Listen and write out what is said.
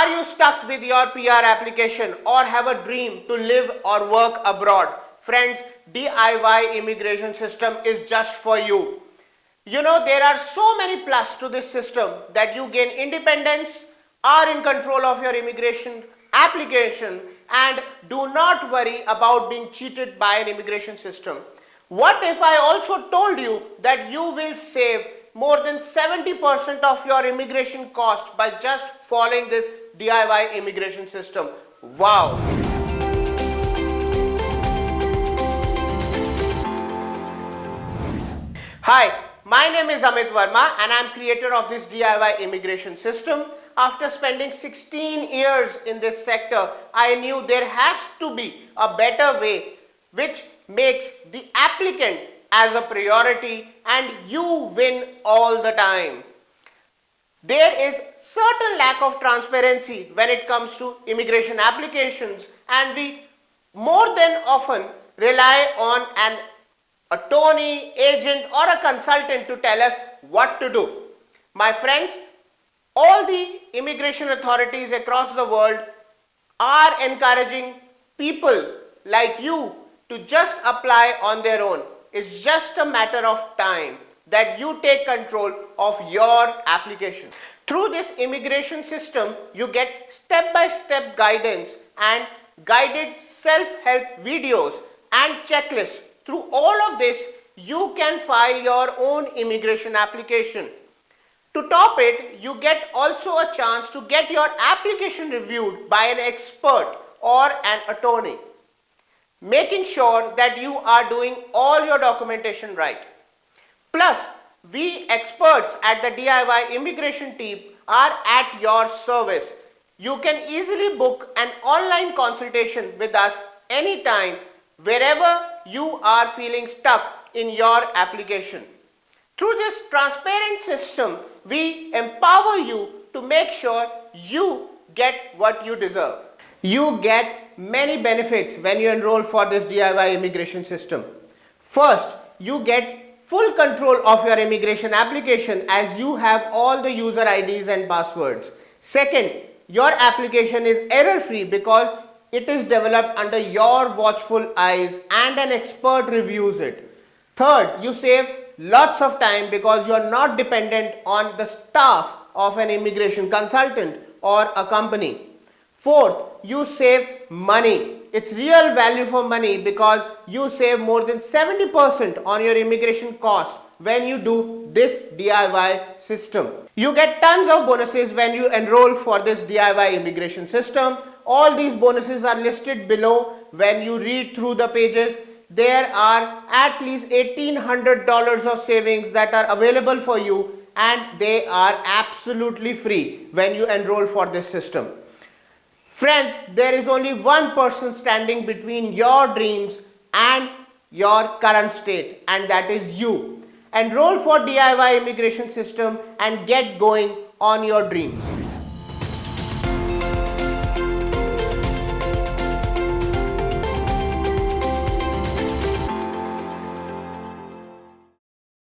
Are you stuck with your PR application or have a dream to live or work abroad? Friends, DIY immigration system is just for you. You know, there are so many plus to this system that you gain independence, are in control of your immigration application, and do not worry about being cheated by an immigration system. What if I also told you that you will save more than 70% of your immigration cost by just following this DIY immigration system? Wow! Hi, my name is Amit Verma and I am creator of this DIY immigration system. After spending 16 years in this sector, I knew there has to be a better way which makes the applicant as a priority and you win all the time. There is certain lack of transparency when it comes to immigration applications, and we more than often rely on an attorney, agent or a consultant to tell us what to do. My friends, all the immigration authorities across the world are encouraging people like you to just apply on their own. It's just a matter of time that you take control of your application. Through this immigration system, you get step-by-step guidance and guided self-help videos and checklists. Through all of this, you can file your own immigration application. To top it, you get also a chance to get your application reviewed by an expert or an attorney, making sure that you are doing all your documentation right. Plus, we experts at the DIY immigration team are at your service. You can easily book an online consultation with us anytime, wherever you are feeling stuck in your application. Through this transparent system, we empower you to make sure you get what you deserve. You get many benefits when you enroll for this DIY immigration system. First, you get full control of your immigration application as you have all the user IDs and passwords. Second, your application is error-free because it is developed under your watchful eyes and an expert reviews it. Third, you save lots of time because you are not dependent on the staff of an immigration consultant or a company. Fourth, you save money. It's real value for money because you save more than 70% on your immigration costs when you do this DIY system. You get tons of bonuses when you enroll for this DIY immigration system. All these bonuses are listed below. When you read through the pages, there are at least $1,800 of savings that are available for you, and they are absolutely free when you enroll for this system. Friends, there is only one person standing between your dreams and your current state, and that is you. Enroll for DIY immigration system and get going on your dreams.